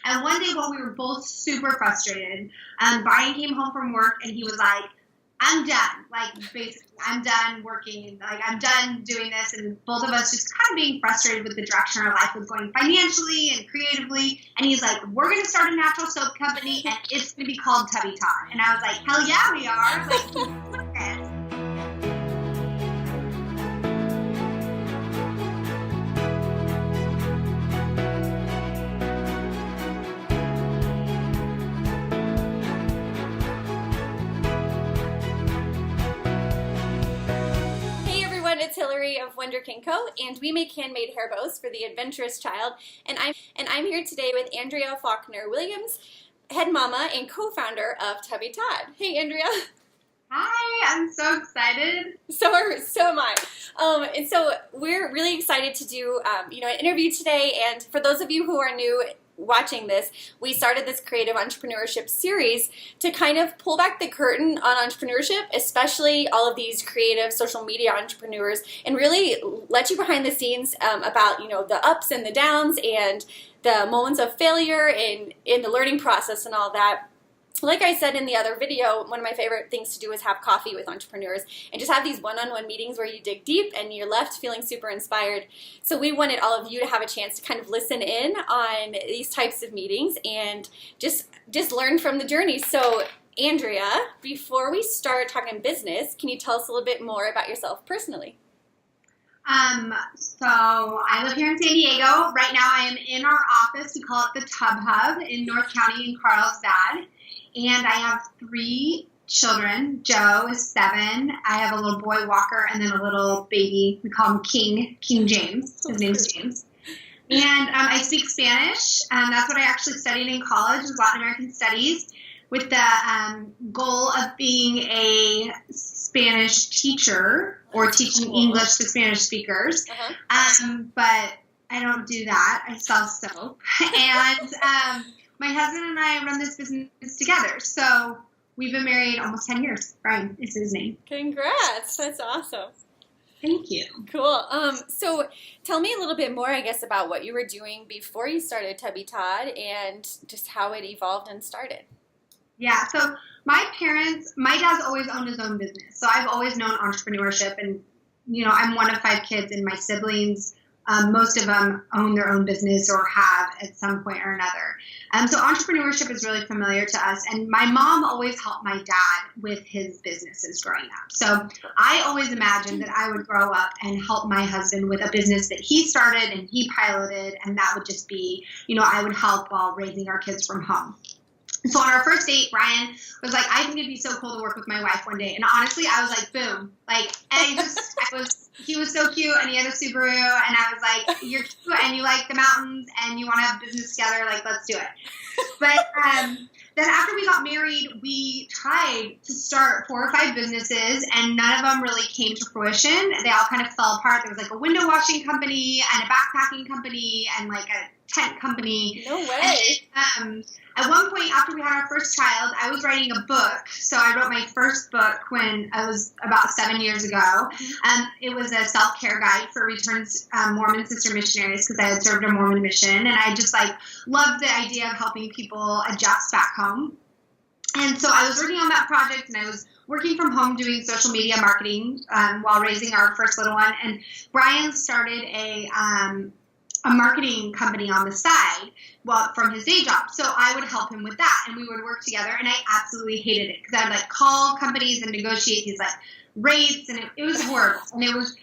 And one day while we were both super frustrated, Brian came home from work and he was like, I'm done. Like, basically, I'm done working. Like, I'm done doing this. And both of us just kind of being frustrated with the direction our life was going financially and creatively. And he's like, we're going to start a natural soap company, and it's going to be called Tubby Todd. And I was like, hell yeah, we are. Like, yes. It's Hillary of Wunderkin Co, and we make handmade hair bows for the adventurous child. And I'm here today with Andrea Williams, head mama and co-founder of Tubby Todd. Hey, Andrea. Hi, I'm so excited. So am I. And so we're really excited to do an interview today. And for those of you who are new watching this, we started this creative entrepreneurship series to kind of pull back the curtain on entrepreneurship, especially all of these creative social media entrepreneurs, and really let you behind the scenes about the ups and the downs and the moments of failure in the learning process and all that. Like I said in the other video, one of my favorite things to do is have coffee with entrepreneurs and just have these one-on-one meetings where you dig deep and you're left feeling super inspired. So we wanted all of you to have a chance to kind of listen in on these types of meetings and just learn from the journey. So Andrea, before we start talking business, can you tell us a little bit more about yourself personally? So I live here in San Diego. Right now I am in our office. We call it the Tub Hub in North County in Carlsbad. And I have 3 children. Joe is 7. I have a little boy, Walker, and then a little baby. We call him King James. His name's James. And I speak Spanish. That's what I actually studied in college, was Latin American Studies, with the goal of being a Spanish teacher or teaching English to Spanish speakers. But I don't do that. I sell soap. And my husband and I run this business together. So we've been married almost 10 years. Brian is his name. Congrats. That's awesome. Thank you. Cool. So tell me a little bit more, I guess, about what you were doing before you started Tubby Todd and just how it evolved and started. Yeah. So my dad's always owned his own business. So I've always known entrepreneurship. And, I'm one of 5 kids, and my siblings, most of them own their own business or have at some point or another. So entrepreneurship is really familiar to us. And my mom always helped my dad with his businesses growing up. So I always imagined that I would grow up and help my husband with a business that he started and he piloted. And that would just be, I would help while raising our kids from home. So on our first date, Brian was like, I think it'd be so cool to work with my wife one day. And honestly, I was like, boom. He was so cute, and he had a Subaru, and I was like, you're cute, and you like the mountains, and you want to have business together, like, let's do it. But then after we got married, we tried to start 4 or 5 businesses, and none of them really came to fruition. They all kind of fell apart. There was like a window washing company and a backpacking company and like a tent company. No way. And, at one point after we had our first child, I was writing a book. So I wrote my first book when I was about 7 years ago. It was a self-care guide for returned Mormon sister missionaries because I had served a Mormon mission. And I just loved the idea of helping people adjust back home. And so I was working on that project, and I was working from home doing social media marketing while raising our first little one. And Brian started a marketing company on the side from his day job. So I would help him with that, and we would work together, and I absolutely hated it because I would call companies and negotiate these rates, and it was horrible. And it was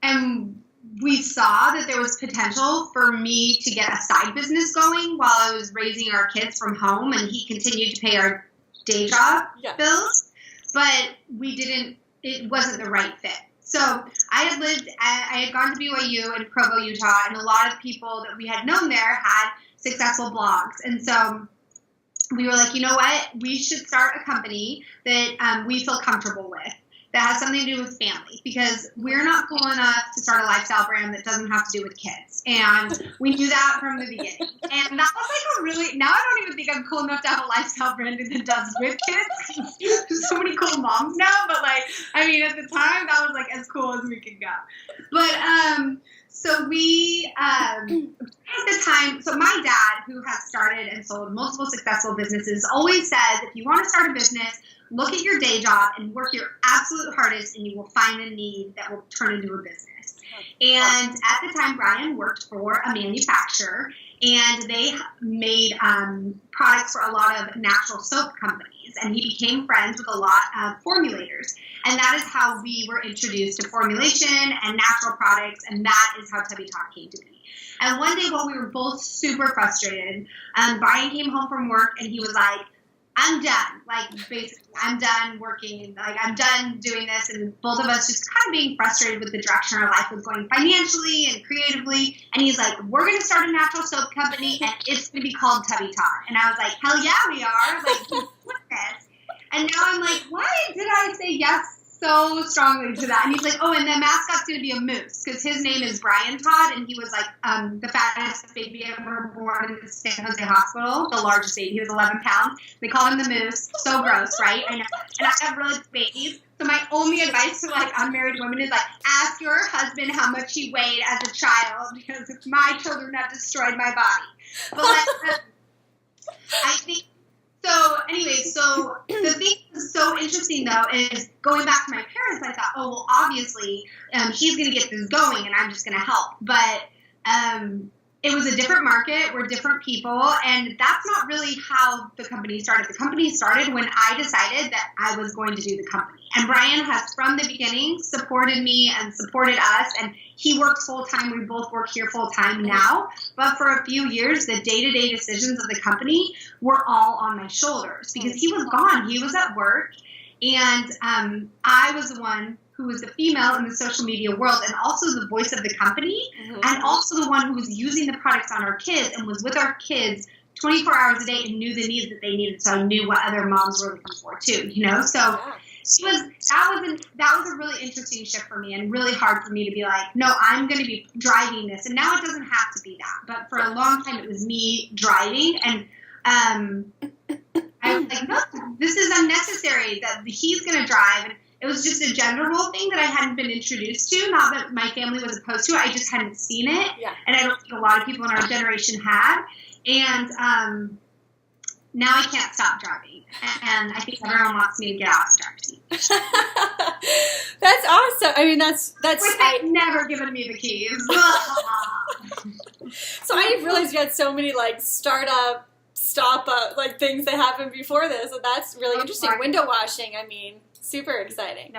and we saw that there was potential for me to get a side business going while I was raising our kids from home, and he continued to pay our day job bills, but it wasn't the right fit. So I had gone to BYU in Provo, Utah, and a lot of people that we had known there had successful blogs. And so we were like, you know what? We should start a company that we feel comfortable with, that has something to do with family, because we're not cool enough to start a lifestyle brand that doesn't have to do with kids. And we knew that from the beginning. And that was now I don't even think I'm cool enough to have a lifestyle brand that does with kids. There's so many cool moms now, but at the time that was as cool as we could go. But So we, at the time, so my dad, who has started and sold multiple successful businesses, always says, if you want to start a business, look at your day job and work your absolute hardest, and you will find a need that will turn into a business. And at the time, Brian worked for a manufacturer, and they made products for a lot of natural soap companies, and he became friends with a lot of formulators. And that is how we were introduced to formulation and natural products, and that is how Tubby Todd came to be. And one day while we were both super frustrated, Brian came home from work, and he was like, I'm done. Like, basically, I'm done working. Like, I'm done doing this. And both of us just kind of being frustrated with the direction our life was going financially and creatively. And he's like, we're going to start a natural soap company, and it's going to be called Tubby Todd. And I was like, hell yeah, we are. Like, what's this? And now I'm like, why did I say yes so strongly to that? And he's like, oh, and the mascot's going to be a moose, because his name is Brian Todd, and he was like the fattest baby ever born in the San Jose hospital, the largest baby. He was 11 pounds. They call him the moose. So gross, right? I know. And I have really babies. So my only advice to like unmarried women is like, ask your husband how much he weighed as a child, because my children have destroyed my body. But like, I think. So anyway, so the thing that's so interesting, though, is going back to my parents, I thought, oh, well, obviously he's going to get this going and I'm just going to help. But it was a different market. We're different people. And that's not really how the company started. The company started when I decided that I was going to do the company. And Brian has, from the beginning, supported me and supported us. And he works full-time. We both work here full-time now. But for a few years, the day-to-day decisions of the company were all on my shoulders because he was gone. He was at work. And I was the one who was the female in the social media world and also the voice of the company and also the one who was using the products on our kids and was with our kids 24 hours a day and knew the needs that they needed. So I knew what other moms were looking for too, you know? So that was a really interesting shift for me and really hard for me to be like, no, I'm going to be driving this. And now it doesn't have to be that. But for a long time, it was me driving. And I was like, no, this is unnecessary that he's going to drive. And it was just a gender role thing that I hadn't been introduced to. Not that my family was opposed to it. I just hadn't seen it. Yeah. And I don't think a lot of people in our generation had. And now I can't stop driving. And I think everyone wants me to get out and drive seat. That's awesome. I mean, that's They've never given me the keys. So I didn't realize you had so many like startup, stop-up, like things that happened before this. And that's really interesting. Window washing, I mean, super exciting.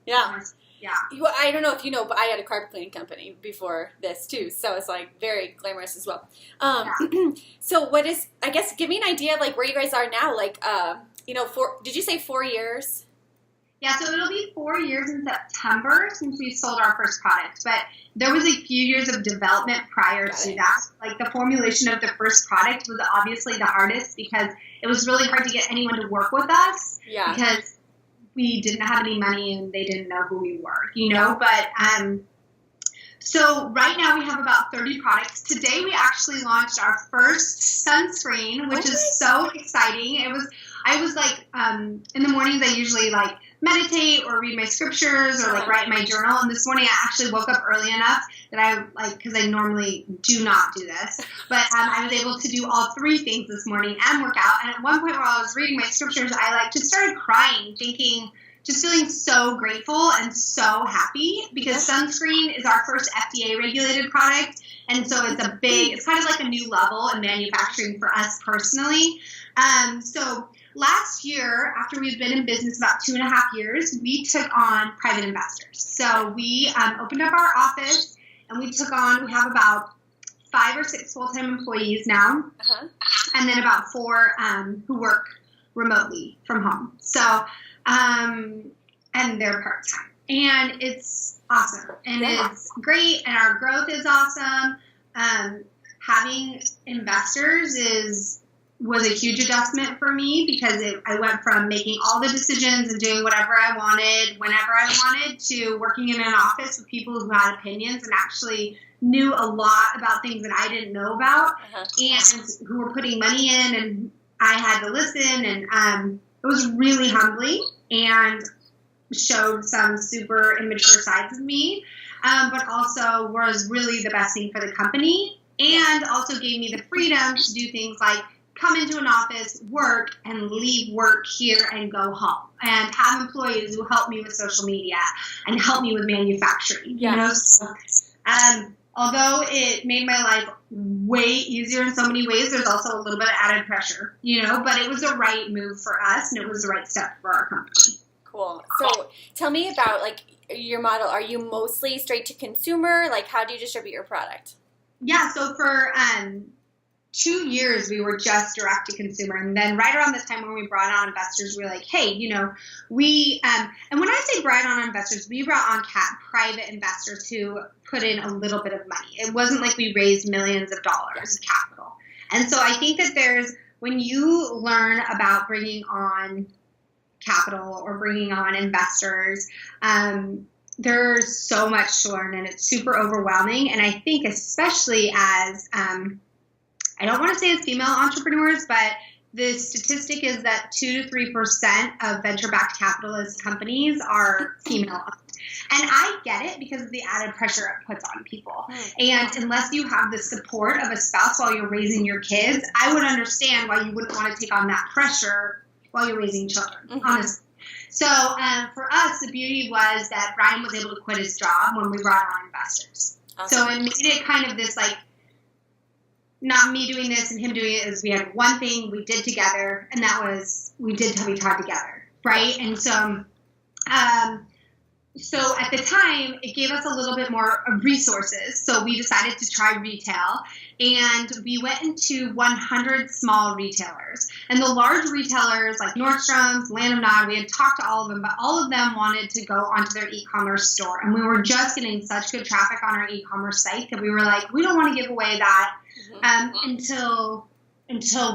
Yeah. Yeah. I don't know if you know, but I had a carpet cleaning company before this too, so it's like very glamorous as well. So what is? I guess give me an idea of like where you guys are now. Like, did you say 4 years? Yeah, so it'll be 4 years in September since we sold our first product. But there was a few years of development prior to that. Like the formulation of the first product was obviously the hardest because it was really hard to get anyone to work with us. Yeah. Because we didn't have any money and they didn't know who we were, you know, but, so right now we have about 30 products. Today we actually launched our first sunscreen, which is so exciting. I was like, in the mornings I usually like meditate or read my scriptures or like write in my journal. And this morning I actually woke up early enough that I because I normally do not do this, but I was able to do all three things this morning and work out. And at one point while I was reading my scriptures, I like just started crying, just feeling so grateful and so happy because sunscreen is our first FDA regulated product. And so it's kind of like a new level in manufacturing for us personally. So last year, after we've been in business about 2.5 years, we took on private investors. So we opened up our office and we have about 5 or 6 full-time employees now, and then about 4 who work remotely from home. So, and they're part-time. And it's awesome. And it's great. And our growth is awesome. Having investors was a huge adjustment for me because I went from making all the decisions and doing whatever I wanted, whenever I wanted, to working in an office with people who had opinions and actually knew a lot about things that I didn't know about and who were putting money in, and I had to listen, and it was really humbling and showed some super immature sides of me. but also was really the best thing for the company, and also gave me the freedom to do things like come into an office, work, and leave work here and go home, and have employees who help me with social media and help me with manufacturing. You know, so, although it made my life way easier in so many ways, there's also a little bit of added pressure, you know, but it was the right move for us, and it was the right step for our company. Cool. So tell me about, like, your model. Are you mostly straight to consumer? Like, how do you distribute your product? Yeah, so for 2 years, we were just direct to consumer. And then right around this time when we brought on investors, we were like, hey, you know, we, and when I say brought on investors, we brought on private investors who put in a little bit of money. It wasn't like we raised millions of dollars of capital. And so I think that when you learn about bringing on capital or bringing on investors, there's so much to learn, and it's super overwhelming. And I think especially as, I don't want to say as female entrepreneurs, but the statistic is that 2 to 3% of venture-backed capitalist companies are female-owned. And I get it because of the added pressure it puts on people. And unless you have the support of a spouse while you're raising your kids, I would understand why you wouldn't want to take on that pressure while you're raising children, honestly. So for us, the beauty was that Brian was able to quit his job when we brought on investors. Awesome. So it made it kind of this, like, not me doing this and him doing it, is we had one thing we did together, and that was we did Tubby Todd together, right? And so, so at the time, it gave us a little bit more resources. So we decided to try retail, and we went into 100 small retailers. And the large retailers like Nordstrom's, Land of Nod, we had talked to all of them, but all of them wanted to go onto their e-commerce store. And we were just getting such good traffic on our e-commerce site that we were like, we don't want to give away that until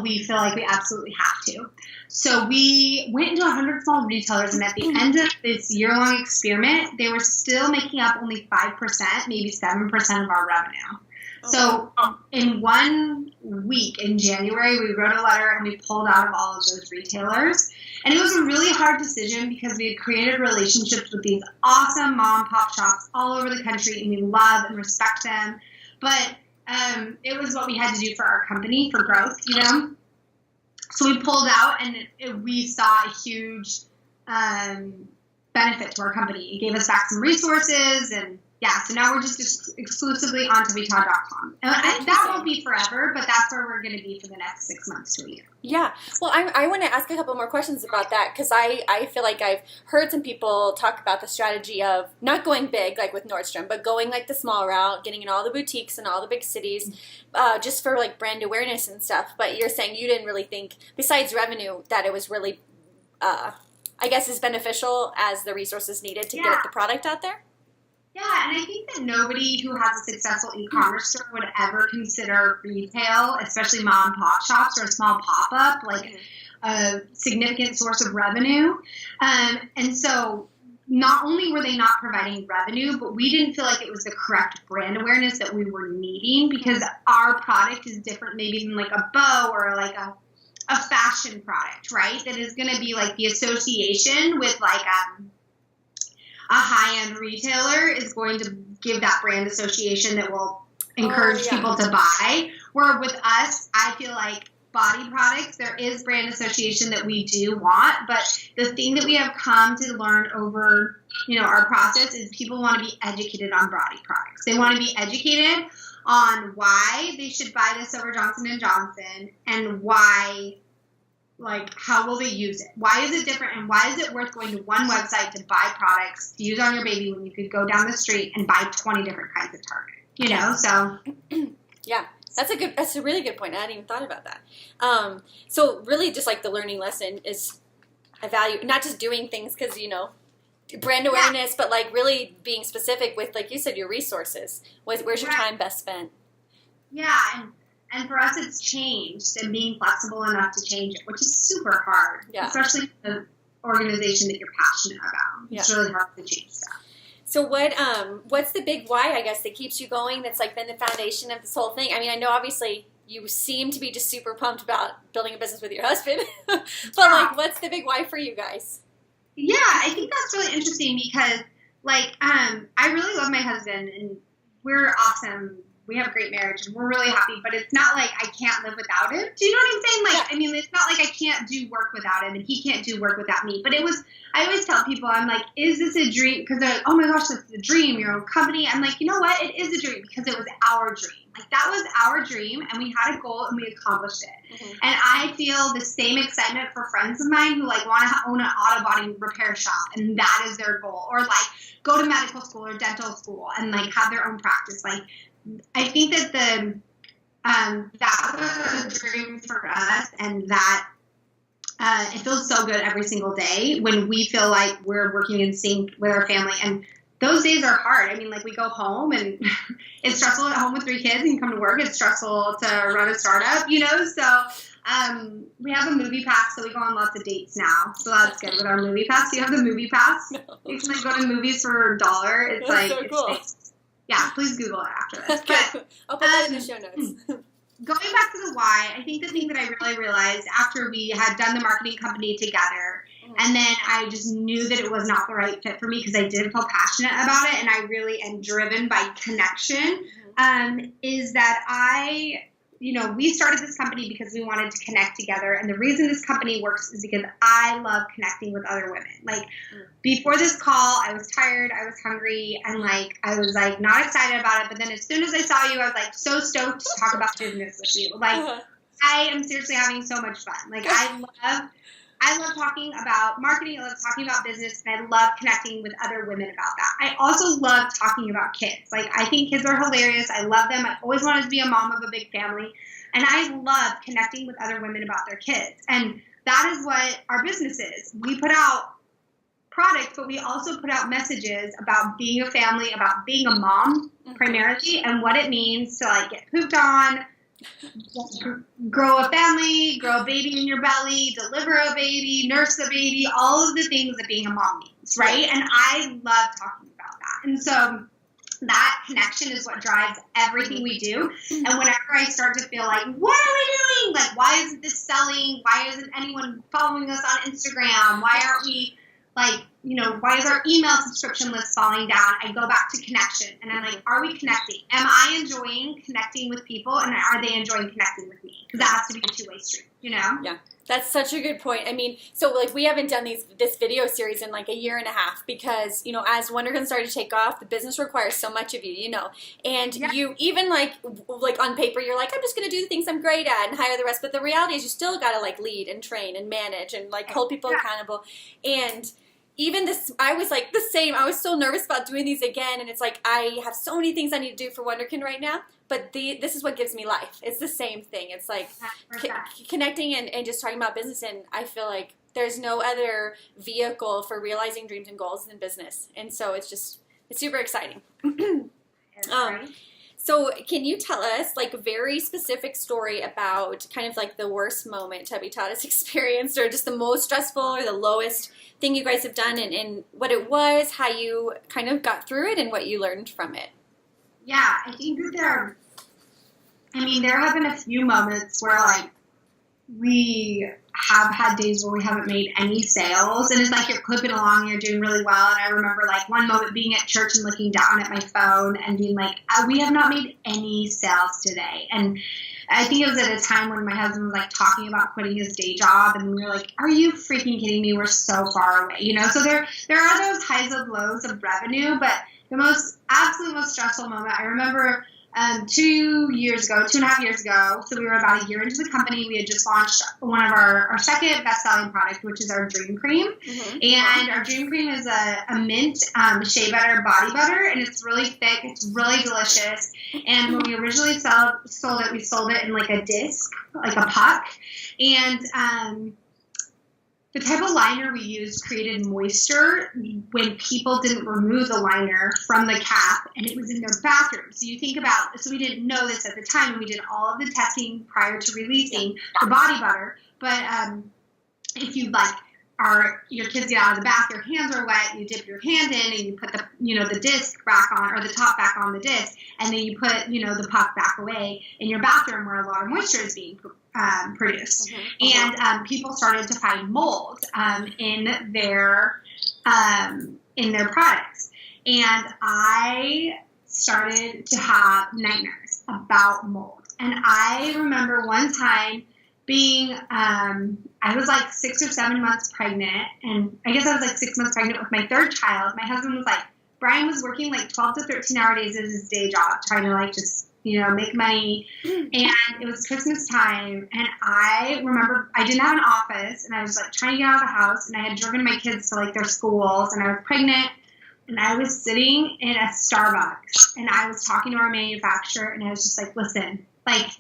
we feel like we absolutely have to. So we went into 100 small retailers, and at the end of this year-long experiment, they were still making up only 5%, maybe 7% of our revenue. So in 1 week in January, we wrote a letter and we pulled out of all of those retailers. And it was a really hard decision because we had created relationships with these awesome mom and pop shops all over the country, and we love and respect them. But it was what we had to do for our company, for growth, you know? So we pulled out, and we saw a huge benefit to our company. It gave us back some resources, and yeah, so now we're just exclusively on TubbyTodd.com. And that won't be forever, but that's where we're going to be for the next 6 months to a year. Yeah. Well, I want to ask a couple more questions about that, because I feel like I've heard some people talk about the strategy of not going big, like with Nordstrom, but going like the small route, getting in all the boutiques and all the big cities, just for like brand awareness and stuff. But you're saying you didn't really think, besides revenue, that it was really, I guess, as beneficial as the resources needed to get the product out there? Yeah, and I think that nobody who has a successful e-commerce store would ever consider retail, especially mom and pop shops or a small pop-up, like a significant source of revenue. And so not only were they not providing revenue, but we didn't feel like it was the correct brand awareness that we were needing, because our product is different maybe than like a bow or like a fashion product, right? That is going to be like the association with like a high-end retailer is going to give that brand association that will encourage people to buy. Where with us, I feel like body products, there is brand association that we do want, but the thing that we have come to learn over, you know, our process is people want to be educated on body products. They want to be educated on why they should buy this over Johnson & Johnson, and why, like, how will they use it? Why is it different, and why is it worth going to one website to buy products to use on your baby when you could go down the street and buy 20 different kinds of Target? You know, so. Yeah, that's a really good point. I hadn't even thought about that. So really just like the learning lesson is a value, not just doing things because, you know, brand awareness, but like really being specific with, like you said, your resources. Where's your time best spent? Yeah, and for us, it's changed, and being flexible enough to change it, which is super hard, especially the organization that you're passionate about. It's really hard to change stuff. So what's the big why, I guess, that keeps you going, that's like been the foundation of this whole thing? I mean, I know obviously you seem to be just super pumped about building a business with your husband, but like, what's the big why for you guys? Yeah, I think that's really interesting because Like, I really love my husband, and we're awesome. We have a great marriage, and we're really happy, but it's not like I can't live without him. Do you know what I'm saying? Like, I mean, it's not like I can't do work without him, and he can't do work without me. But I always tell people, I'm like, is this a dream? Because they're like, oh my gosh, that's a dream, your own company. I'm like, you know what? It is a dream because it was our dream. Like, that was our dream, and we had a goal, and we accomplished it. Mm-hmm. And I feel the same excitement for friends of mine who, like, want to own an auto body repair shop, and that is their goal. Or, like, go to medical school or dental school and, like, have their own practice. Like, I think that that was a dream for us, and that it feels so good every single day when we feel like we're working in sync with our family. And those days are hard. I mean, like, we go home, and it's stressful at home with 3 kids, and you come to work. It's stressful to run a startup, you know? So we have a movie pass, so we go on lots of dates now. So that's good with our movie pass. Do you have the movie pass? No. You can, like, go to movies for $1. It's that's so cool. Yeah, please Google it after this. But, I'll put that in the show notes. Going back to the why, I think the thing that I really realized after we had done the marketing company together, and then I just knew that it was not the right fit for me because I did feel passionate about it, and I really am driven by connection, is that we started this company because we wanted to connect together. And the reason this company works is because I love connecting with other women. Like, before this call, I was tired, I was hungry, and, like, I was, like, not excited about it. But then as soon as I saw you, I was, like, so stoked to talk about business with you. Like, I am seriously having so much fun. Like, I love talking about marketing, I love talking about business, and I love connecting with other women about that. I also love talking about kids. Like, I think kids are hilarious. I love them. I always wanted to be a mom of a big family. And I love connecting with other women about their kids. And that is what our business is. We put out products, but we also put out messages about being a family, about being a mom primarily, and what it means to, like, get pooped on, grow a family, grow a baby in your belly, deliver a baby, nurse a baby, all of the things that being a mom means, right? And I love talking about that. And so that connection is what drives everything we do. And whenever I start to feel like, what are we doing? Like, why isn't this selling? Why isn't anyone following us on Instagram? Why aren't we, like, why is our email subscription list falling down? I go back to connection, and I'm like, are we connecting? Am I enjoying connecting with people, and are they enjoying connecting with me? Because that has to be a two-way street, Yeah, that's such a good point. I mean, so, like, we haven't done this video series in, like, a year and a half because, as Wunderkin started to take off, the business requires so much of you, and you even, like on paper, you're like, I'm just going to do the things I'm great at and hire the rest. But the reality is you still got to, like, lead and train and manage and, like, hold people accountable. And even this, I was like the same. I was so nervous about doing these again, and it's like I have so many things I need to do for Wunderkin right now, but this is what gives me life. It's the same thing. It's like connecting and just talking about business, and I feel like there's no other vehicle for realizing dreams and goals than business, and so it's super exciting. So can you tell us, like, a very specific story about kind of like the worst moment Tubby Todd has experienced, or just the most stressful or the lowest thing you guys have done, and what it was, how you kind of got through it, and what you learned from it? Yeah, I think that there have been a few moments where, like, we have had days where we haven't made any sales, and it's like you're clipping along and you're doing really well. And I remember, like, one moment being at church and looking down at my phone and being like, we have not made any sales today. And I think it was at a time when my husband was, like, talking about quitting his day job, and we were like, are you freaking kidding me? We're so far away, So there are those highs and lows of revenue, but the absolute most stressful moment, I remember 2.5 years ago, so we were about a year into the company. We had just launched one of our second best-selling product, which is our Dream Cream. And our Dream Cream is a mint shea butter body butter, and it's really thick. It's really delicious. And when we originally sold it, we sold it in, like, a disc, like a puck. And the type of liner we used created moisture when people didn't remove the liner from the cap, and it was in their bathroom. So you think about, so we didn't know this at the time, and we did all of the testing prior to releasing the body butter. But if you, like, your kids get out of the bath, your hands are wet, you dip your hand in, and you put the disc back on, or the top back on the disc, and then you put, the puck back away in your bathroom where a lot of moisture is being produced. And people started to find mold in their products. And I started to have nightmares about mold. And I remember one time being, I was like 6 or 7 months pregnant, and I guess I was like 6 months pregnant with my third child. My husband was like, Brian was working like 12 to 13 hour days at his day job, trying to like just, make money. And it was Christmas time, and I remember I didn't have an office, and I was like trying to get out of the house, and I had driven my kids to like their schools, and I was pregnant, and I was sitting in a Starbucks, and I was talking to our manufacturer, and I was just like, listen, like,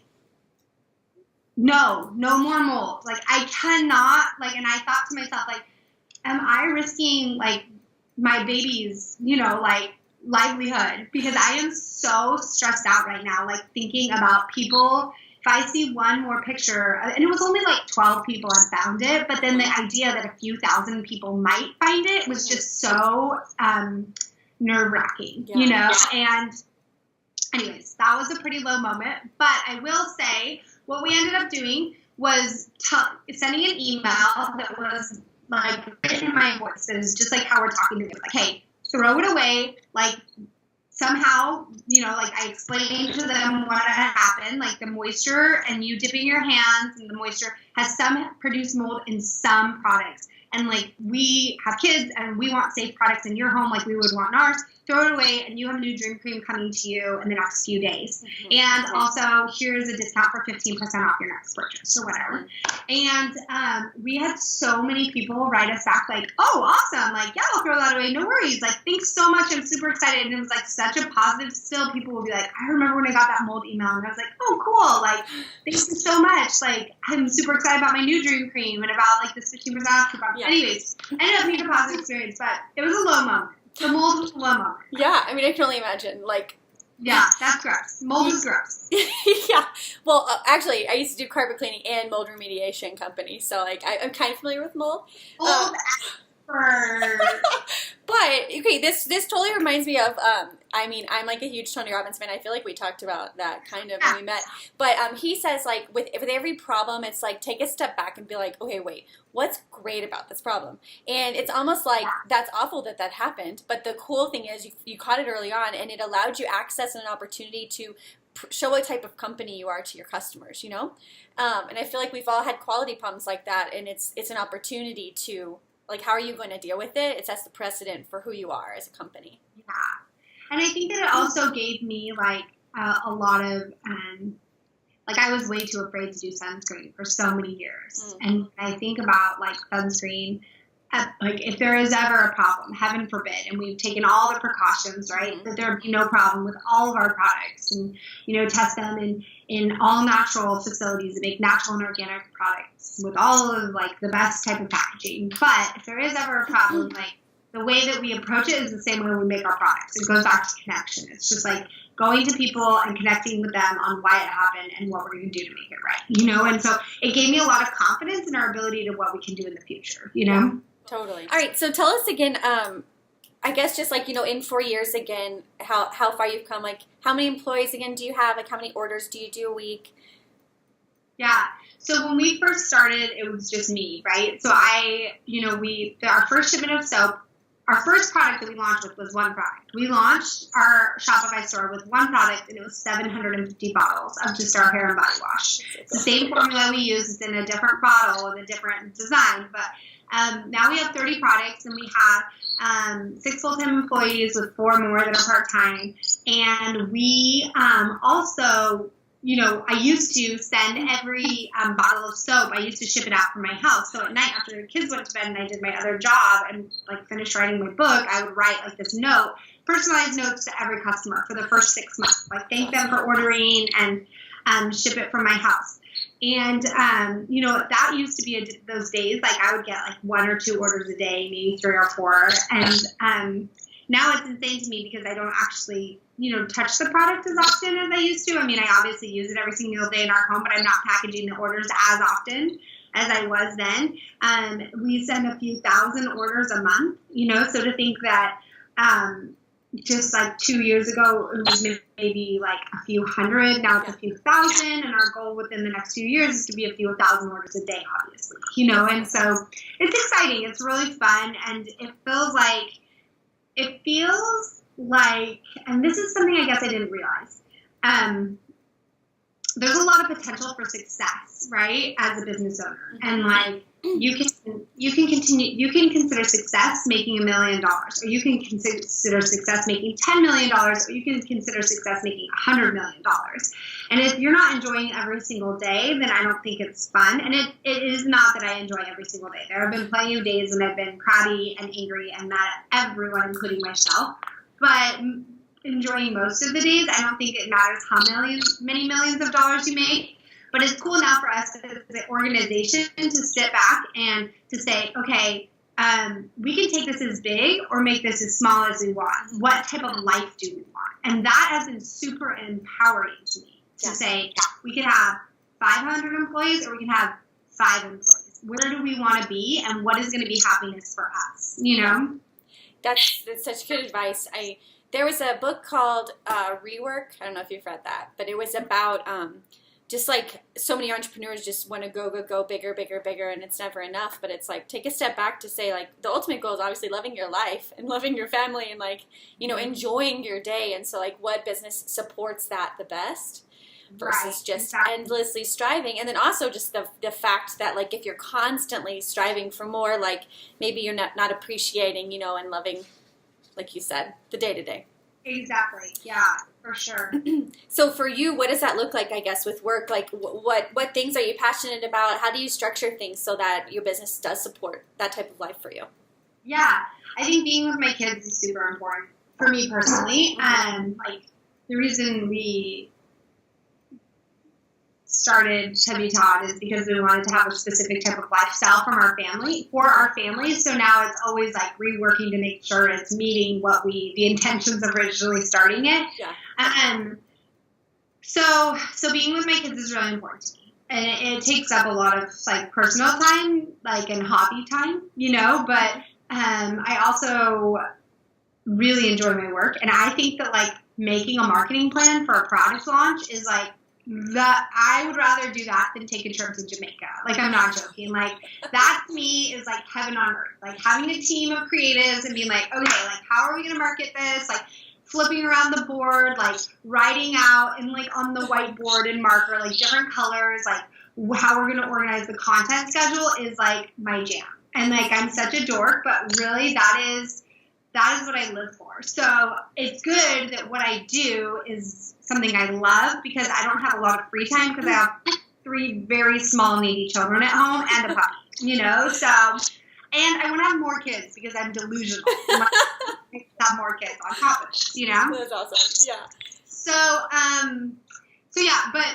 no more mold. Like, I cannot, like, and I thought to myself, like, am I risking, like, my baby's, like, livelihood? Because I am so stressed out right now, like, thinking about people. If I see one more picture, and it was only like 12 people had found it, but then the idea that a few thousand people might find it was just so nerve-wracking, And anyways, that was a pretty low moment. But I will say what we ended up doing was sending an email that was like written in my voice. That is just like how we're talking today. Like, hey, throw it away. Like, somehow, like I explained to them what had happened, like the moisture and you dipping your hands in the moisture has produced mold in some products. And like, we have kids and we want safe products in your home like we would want in ours. Throw it away, and you have a new Dream Cream coming to you in the next few days. Mm-hmm. And also, here's a discount for 15% off your next purchase or whatever. And we had so many people write us back like, oh, awesome. Like, yeah, I'll throw that away. No worries. Like, thanks so much. I'm super excited. And it was like such a positive still. People will be like, I remember when I got that mold email. And I was like, oh, cool. Like, thanks so much. Like, I'm super excited about my new Dream Cream and about like this 15% off coupon. Yeah. Anyways, ended up being a positive experience, but it was a low moment. The mold was a low moment. Yeah, I mean, I can only imagine. Like, yeah, that's gross. Mold is gross. Yeah. Well, actually, I used to do carpet cleaning and mold remediation company, so like I'm kind of familiar with mold. Mold But okay, this totally reminds me of I mean, I'm like a huge Tony Robbins fan. I feel like we talked about that kind of when we met. But he says like with every problem, it's like take a step back and be like, okay, wait, what's great about this problem? And it's almost like that's awful that happened. But the cool thing is you caught it early on, and it allowed you access and an opportunity to show what type of company you are to your customers. And I feel like we've all had quality problems like that, and it's an opportunity to. Like, how are you going to deal with it? It sets the precedent for who you are as a company. Yeah. And I think that it also gave me, like, a lot of, like, I was way too afraid to do sunscreen for so many years. Mm-hmm. And I think about, like, sunscreen, like, if there is ever a problem, heaven forbid, and we've taken all the precautions, right, mm-hmm. that there would be no problem with all of our products and, test them in all natural facilities that make natural and organic products with all of, like, the best type of packaging. But if there is ever a problem, like, the way that we approach it is the same way we make our products. It goes back to connection. It's just, like, going to people and connecting with them on why it happened and what we're going to do to make it right, And so it gave me a lot of confidence in our ability to what we can do in the future, Yeah, totally. All right, so tell us again, I guess just like, in 4 years again, how far you've come, like how many employees again do you have? Like how many orders do you do a week? Yeah. So when we first started, it was just me, right? So our first shipment of soap, our first product that we launched with was one product. We launched our Shopify store with one product, and it was 750 bottles of just our hair and body wash. It's the same formula we use. It's in a different bottle with a different design, but now we have 30 products, and we have 6 full-time employees with 4 more that are part-time. And we also, I used to send every bottle of soap. I used to ship it out from my house. So at night after the kids went to bed and I did my other job and like finished writing my book, I would write like this note, personalized notes to every customer for the first 6 months. Like thank them for ordering and ship it from my house. And, that used to be those days, like I would get like 1 or 2 orders a day, maybe 3 or 4. And now it's insane to me because I don't actually, touch the product as often as I used to. I mean, I obviously use it every single day in our home, but I'm not packaging the orders as often as I was then. We send a few thousand orders a month, so to think that just like 2 years ago, it was maybe like a few hundred. Now it's a few thousand, and our goal within the next few years is to be a few thousand orders a day, obviously, And so it's exciting. It's really fun, and it feels like it feels like, and this is something I guess I didn't realize, there's a lot of potential for success, right, as a business owner. And like you can consider success making $1 million, or you can consider success making $10 million, or you can consider success making $100 million. And if you're not enjoying every single day, then I don't think it's fun. And it is not that I enjoy every single day. There have been plenty of days when I've been crabby and angry and mad at everyone, including myself. But enjoying most of the days, I don't think it matters how many millions of dollars you make. But it's cool now for us as an organization to sit back and to say, okay, we can take this as big or make this as small as we want. What type of life do we want? And that has been super empowering to me to say we could have 500 employees or we can have 5 employees. Where do we want to be and what is going to be happiness for us? You know? That's such good advice. There was a book called Rework. I don't know if you've read that, but it was about just like so many entrepreneurs just want to go bigger, bigger, bigger, and it's never enough. But it's like, take a step back to say, like, the ultimate goal is obviously loving your life and loving your family and, like, you know, enjoying your day. And so, like, what business supports that the best versus just endlessly striving. And then also just the fact that, like, if you're constantly striving for more, like, maybe you're not appreciating, you know, and loving, like you said, the day-to-day. Exactly. Yeah, for sure. So for you, what does that look like, I guess, with work? Like, what things are you passionate about? How do you structure things so that your business does support that type of life for you? Yeah, I think being with my kids is super important for me personally. And like the reason we started Tubby Todd is because we wanted to have a specific type of lifestyle for our family. So now it's always like reworking to make sure it's meeting what the intentions of originally starting it. Yeah. So being with my kids is really important to me. And it takes up a lot of like personal time, like and hobby time, you know, but I also really enjoy my work. And I think that like making a marketing plan for a product launch is like, that I would rather do that than take a trip to Jamaica. Like, I'm not joking. Like, that to me is like heaven on earth. Like, having a team of creatives and being like, okay, like, how are we going to market this? Like, flipping around the board, like, writing out and like on the whiteboard and marker, like, different colors, like, how we're going to organize the content schedule is like my jam. And like, I'm such a dork, but really that is what I live for. So it's good that what I do is something I love because I don't have a lot of free time because I have 3 very small needy children at home and a puppy, you know, so, and I want to have more kids because I'm delusional. I want to have more kids on top of it, you know? That's awesome. Yeah. So yeah, but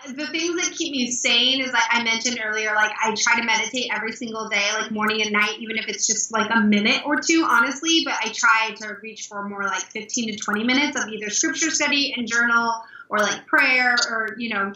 the things that keep me sane is like I mentioned earlier, like I try to meditate every single day, like morning and night, even if it's just like a minute or two, honestly, but I try to reach for more like 15 to 20 minutes of either scripture study and journal or like prayer or, you know,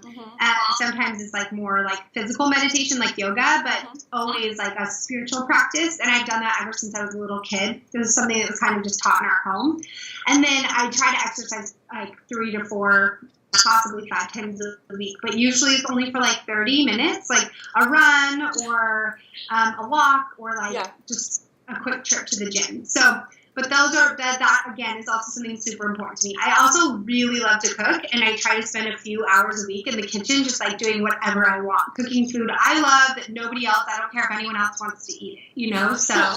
sometimes it's like more like physical meditation, like yoga, but always like a spiritual practice. And I've done that ever since I was a little kid. It was something that was kind of just taught in our home. And then I try to exercise like 3 to 4 possibly 5 times a week, but usually it's only for like 30 minutes, like a run or a walk or like just a quick trip to the gym. So, but that again is also something super important to me. I also really love to cook, and I try to spend a few hours a week in the kitchen just like doing whatever I want, cooking food I love that nobody else, I don't care if anyone else wants to eat it, you know? So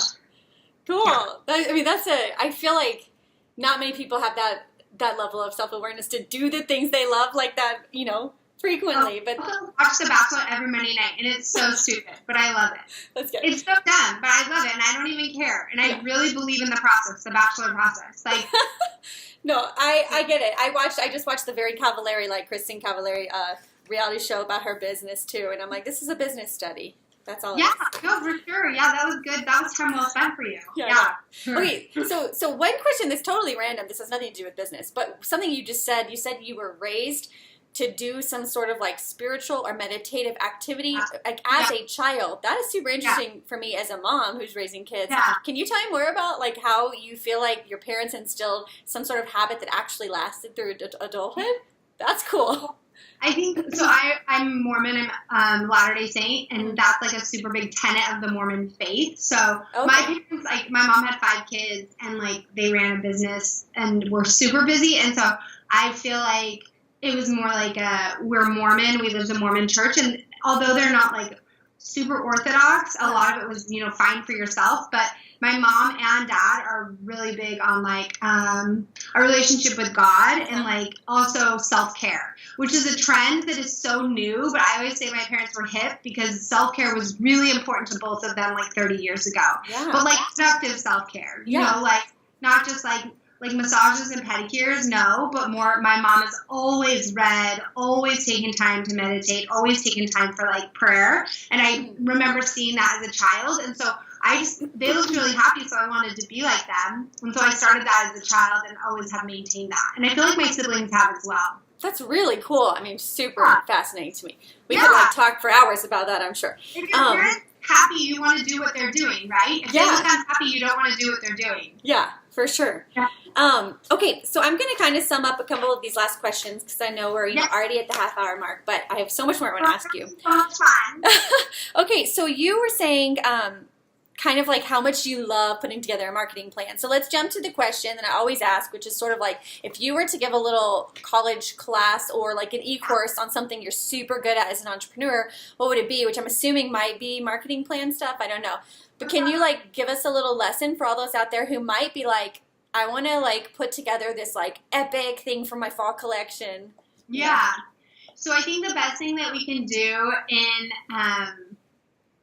cool. Yeah. I mean, I feel like not many people have that level of self-awareness to do the things they love like that, you know, frequently. But I watch The Bachelor every Monday night, and it's so stupid, but I love it. That's good. It's so dumb, but I love it, and I don't even care. And I really believe in the process, the Bachelor process. Like, no, I get it. I just watched the very Cavallari, like Kristen Cavallari, reality show about her business too, and I'm like, this is a business study. That's all. Yeah, no, for sure. Yeah, that was good. That was time well spent for you. Yeah. Okay, so one question that's totally random. This has nothing to do with business, but something you just said. You said you were raised to do some sort of like spiritual or meditative activity, like as a child. That is super interesting for me as a mom who's raising kids. Yeah. Can you tell me more about like how you feel like your parents instilled some sort of habit that actually lasted through adulthood? That's cool. I think so. I'm Mormon. I'm Latter-day Saint, and that's like a super big tenet of the Mormon faith. So my parents, like my mom had 5 kids, and like they ran a business and were super busy, and so I feel like it was more like we're Mormon. We lived in a Mormon church, and although they're not like super orthodox, a lot of it was find for yourself, but my mom and dad are really big on like a relationship with God and like also self-care, which is a trend that is so new, but I always say my parents were hip because self-care was really important to both of them like 30 years ago. Yeah. But like productive self-care, you know, like not just like massages and pedicures, no, but more, my mom has always read, always taken time to meditate, always taken time for like prayer. And I remember seeing that as a child. And so they looked really happy, so I wanted to be like them. And so I started that as a child and always have maintained that. And I feel like my siblings have as well. That's really cool. I mean, super fascinating to me. We could like talk for hours about that, I'm sure. If your parents happy, you want to do what they're doing, right? If they look unhappy, you don't want to do what they're doing. Yeah, for sure. Yeah. Okay, so I'm going to kind of sum up a couple of these last questions because I know we're already at the half-hour mark, but I have so much more I want to ask you. Fun. Okay, so you were saying kind of like how much you love putting together a marketing plan. So let's jump to the question that I always ask, which is sort of like if you were to give a little college class or like an e-course on something you're super good at as an entrepreneur, what would it be? Which I'm assuming might be marketing plan stuff. I don't know. But can you like give us a little lesson for all those out there who might be like, I want to like put together this like epic thing for my fall collection? Yeah. So I think the best thing that we can do in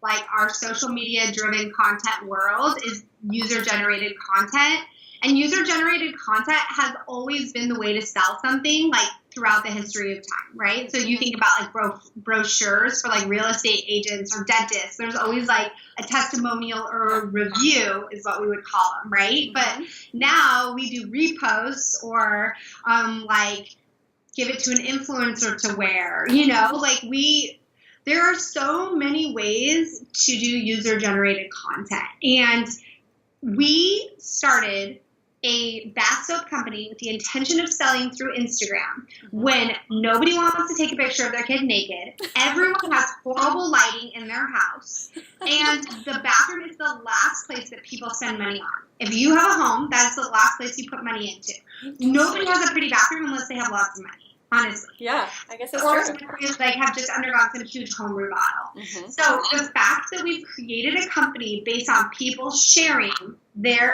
like our social media driven content world is user generated content. And user generated content has always been the way to sell something like throughout the history of time, right? So you think about like brochures for like real estate agents or dentists. There's always like a testimonial or a review is what we would call them, right? But now we do reposts or like give it to an influencer to wear, like there are so many ways to do user-generated content. And we started a bath soap company with the intention of selling through Instagram when nobody wants to take a picture of their kid naked. Everyone has horrible lighting in their house. And the bathroom is the last place that people spend money on. If you have a home, that's the last place you put money into. Nobody has a pretty bathroom unless they have lots of money. Honestly. Yeah, I guess that's true. Or like have just undergone some huge home remodel. So the fact that we've created a company based on people sharing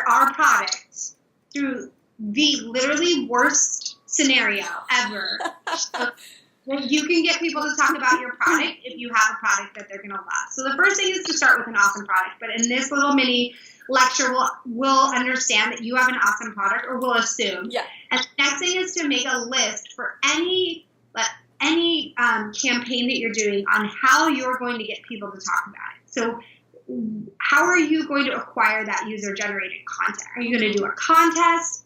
our products through the literally worst scenario ever. You can get people to talk about your product if you have a product that they're going to love. So the first thing is to start with an awesome product. But in this little mini lecture, we'll understand that you have an awesome product, or we'll assume. Yeah. And the next thing is to make a list for any campaign that you're doing on how you're going to get people to talk about it. So how are you going to acquire that user-generated content? Are you going to do a contest?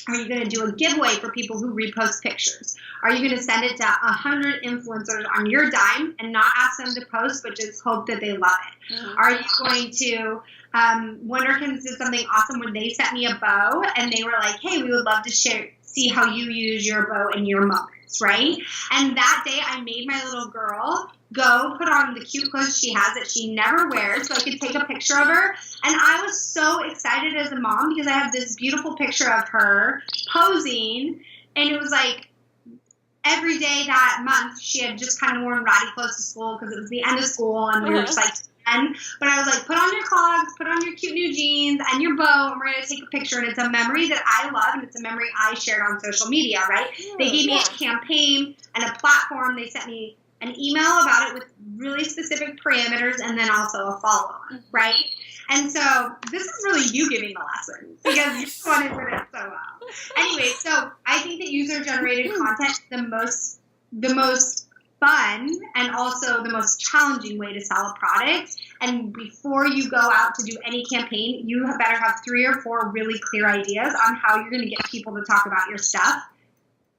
Are you going to do a giveaway for people who repost pictures? Are you going to send it to 100 influencers on your dime and not ask them to post, but just hope that they love it? Are you going to Wunderkindred did something awesome when they sent me a bow, and they were like, hey, we would love to see how you use your bow in your moments, right? And that day I made my little girl go put on the cute clothes she has that she never wears so I could take a picture of her. And I was so excited as a mom because I have this beautiful picture of her posing, and it was like every day that month she had just kind of worn ratty clothes to school because it was the end of school and we were just like, but I was like, put on your clogs, put on your cute new jeans and your bow, and we're going to take a picture. And it's a memory that I love, and it's a memory I shared on social media, right? They gave me a campaign and a platform. They sent me an email about it with really specific parameters and then also a follow-up, right? And so this is really you giving the lesson because you wanted it so well. Anyway, so I think that user-generated content is the most fun and also the most challenging way to sell a product. And before you go out to do any campaign, you better have 3 or 4 really clear ideas on how you're going to get people to talk about your stuff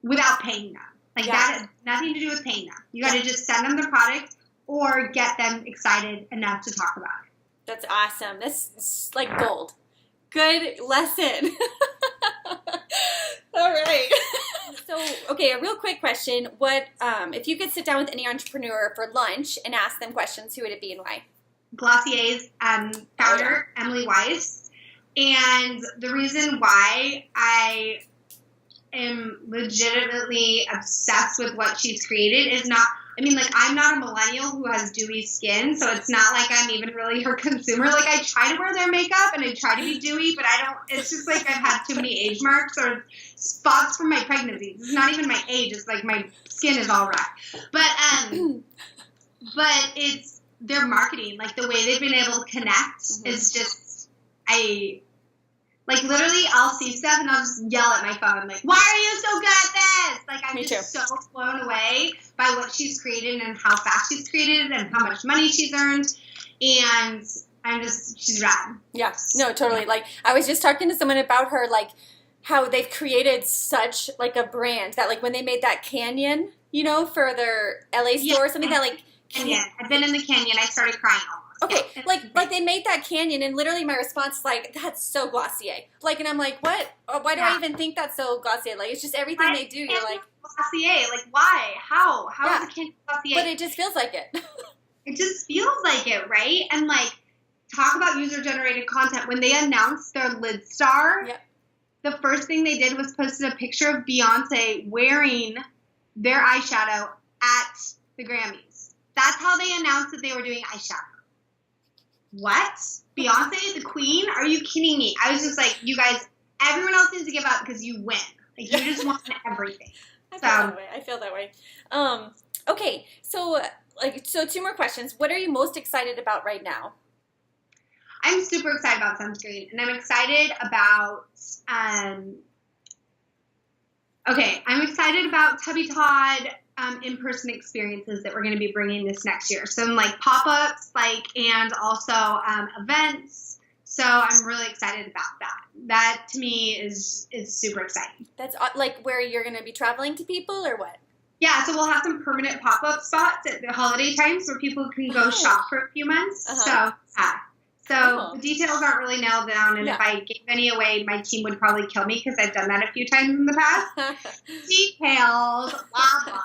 without paying them. Like that has nothing to do with paying them. You got to just send them the product or get them excited enough to talk about it. That's awesome. This is like gold. Good lesson. All right. So, okay, a real quick question. What, if you could sit down with any entrepreneur for lunch and ask them questions, who would it be and why? Glossier's founder, Emily Weiss. And the reason why I am legitimately obsessed with what she's created is not, I mean, like, I'm not a millennial who has dewy skin, so it's not like I'm even really her consumer. Like, I try to wear their makeup and I try to be dewy, but I don't, it's just like I've had too many age marks or spots from my pregnancy. It's not even my age, it's like my skin is all wrecked. But it's their marketing, like the way they've been able to connect is just, like, literally, I'll see stuff and I'll just yell at my phone, like, why are you so good at this? Like, I'm just so blown away by what she's created and how fast she's created and how much money she's earned. And she's rad. Yeah, no, totally. Like, I was just talking to someone about her, like, how they've created such, like, a brand that, like, when they made that canyon, you know, for their LA store or something that, like... Canyon. I've been in the canyon. I started crying almost. Okay, like they made that canyon, and literally my response is like, that's so Glossier. Like, and I'm like, what? Why do I even think that's so Glossier? Like, it's just everything they do. You're like, Glossier. Like, why? How is a canyon Glossier? But it just feels like it. It just feels like it, right? And like, talk about user-generated content. When they announced their lid star, the first thing they did was posted a picture of Beyonce wearing their eyeshadow at the Grammys. That's how they announced that they were doing eyeshadow. What? Beyonce, the queen? Are you kidding me? I was just like, you guys, everyone else needs to give up because you win. Like, you just want everything. I feel that way. Okay, so two more questions. What are you most excited about right now? I'm super excited about sunscreen, and I'm excited about, I'm excited about Tubby Todd in-person experiences that we're going to be bringing this next year. Some like pop-ups, and also events. So I'm really excited about that. That to me is super exciting. That's like where you're going to be traveling to people or what? Yeah, so we'll have some permanent pop-up spots at the holiday times where people can go shop for a few months. So the details aren't really nailed down, and if I gave any away, my team would probably kill me because I've done that a few times in the past. Details, blah, blah.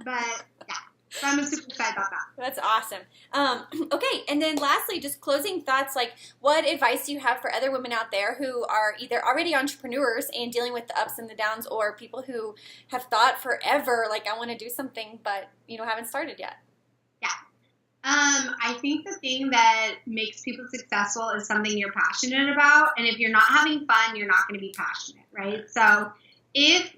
But, yeah, so I'm super excited about that. That's awesome. Okay, and then lastly, just closing thoughts, like what advice do you have for other women out there who are either already entrepreneurs and dealing with the ups and the downs, or people who have thought forever, like, I want to do something, but, haven't started yet? Yeah. I think the thing that makes people successful is something you're passionate about, and if you're not having fun, you're not going to be passionate, right? So if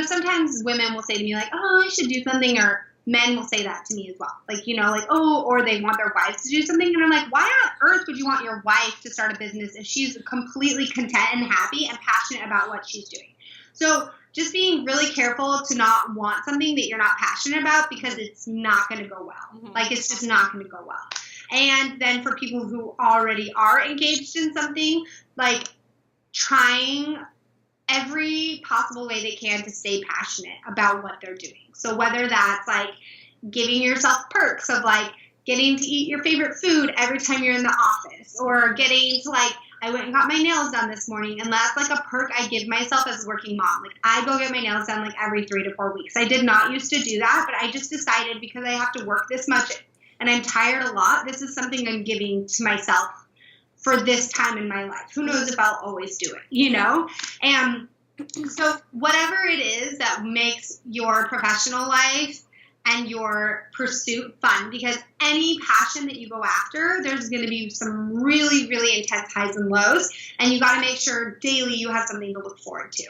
sometimes women will say to me, like, oh, I should do something, or men will say that to me as well. Like, or they want their wives to do something. And I'm like, why on earth would you want your wife to start a business if she's completely content and happy and passionate about what she's doing? So just being really careful to not want something that you're not passionate about, because it's not going to go well. Mm-hmm. Like, it's just not going to go well. And then for people who already are engaged in something, like trying every possible way they can to stay passionate about what they're doing. So whether that's like giving yourself perks of like getting to eat your favorite food every time you're in the office, or getting to like, I went and got my nails done this morning, and that's like a perk I give myself as a working mom. Like, I go get my nails done like every 3 to 4 weeks. I did not used to do that, but I just decided because I have to work this much and I'm tired a lot, this is something I'm giving to myself for this time in my life. Who knows if I'll always do it, And so whatever it is that makes your professional life and your pursuit fun, because any passion that you go after, there's going to be some really, really intense highs and lows, and you got to make sure daily you have something to look forward to.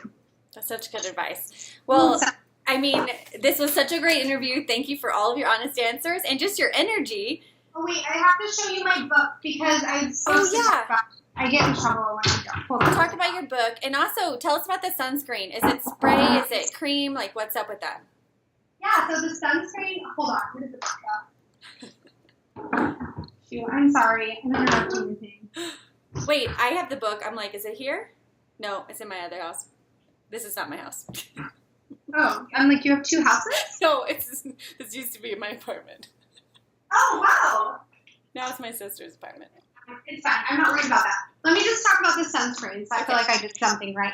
That's such good advice. Well, I mean, this was such a great interview. Thank you for all of your honest answers and just your energy. Oh, wait, I have to show you my book because I'm supposed to talk about it. I get in trouble when I don't. Talk about your book, and also tell us about the sunscreen. Is it spray? Is it cream? Like, what's up with that? Yeah, so the sunscreen, hold on, where did the book go? Shoot, I'm sorry, I'm interrupting your thing. Wait, I have the book. I'm like, is it here? No, it's in my other house. This is not my house. Oh, I'm like, you have 2 houses? No, this used to be in my apartment. Oh, wow. Now it's my sister's apartment. It's fine. I'm not worried about that. Let me just talk about the sunscreen, so I feel like I did something right.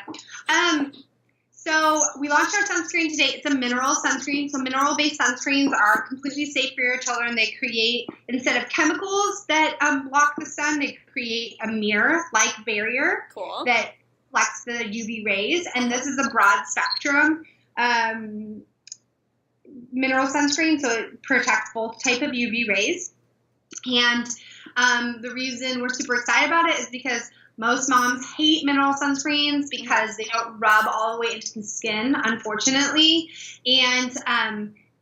So we launched our sunscreen today. It's a mineral sunscreen. So mineral-based sunscreens are completely safe for your children. They create, instead of chemicals that block the sun, they create a mirror-like barrier that reflects the UV rays. And this is a broad spectrum mineral sunscreen, so it protects both type of UV rays. And the reason we're super excited about it is because most moms hate mineral sunscreens because they don't rub all the way into the skin, unfortunately. And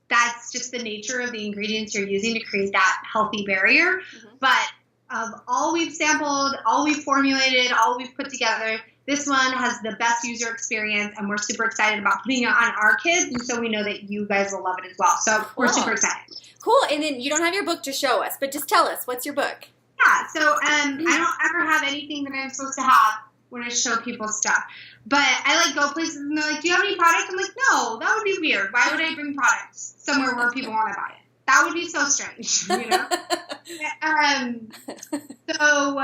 that's just the nature of the ingredients you're using to create that healthy barrier. But of all we've sampled, all we've formulated, all we've put together, this one has the best user experience, and we're super excited about putting it on our kids, and so we know that you guys will love it as well. So we're super excited. Cool. And then you don't have your book to show us, but just tell us, what's your book? Yeah, so I don't ever have anything that I'm supposed to have when I show people stuff. But I go places and they're like, do you have any products? I'm like, no, that would be weird. Why would I bring products somewhere where people want to buy it? That would be so strange, So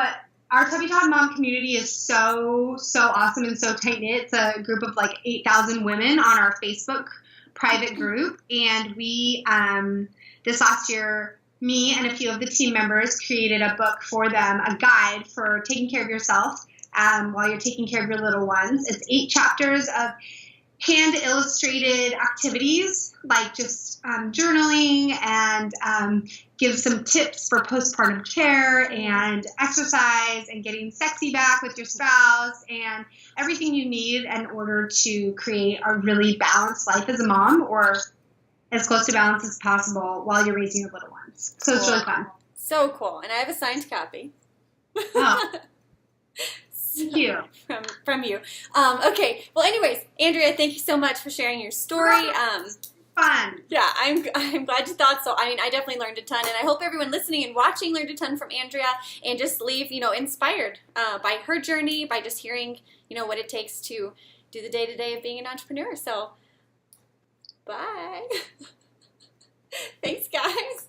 our Tubby Todd mom community is so awesome and so tight-knit. It's a group of 8,000 women on our Facebook private group. And we, this last year, me and a few of the team members created a book for them, a guide for taking care of yourself while you're taking care of your little ones. It's 8 chapters of hand-illustrated activities, like just journaling, and give some tips for postpartum care and exercise and getting sexy back with your spouse and everything you need in order to create a really balanced life as a mom, or as close to balance as possible while you're raising your little ones. So It's really fun. So cool. And I have a signed copy. Oh. Thank you. From you. Okay. Well, anyways, Andrea, thank you so much for sharing your story. Fun. Yeah, I'm glad you thought so. I mean, I definitely learned a ton, and I hope everyone listening and watching learned a ton from Andrea, and just leave, inspired by her journey, by just hearing, what it takes to do the day-to-day of being an entrepreneur. So, bye. Thanks, guys.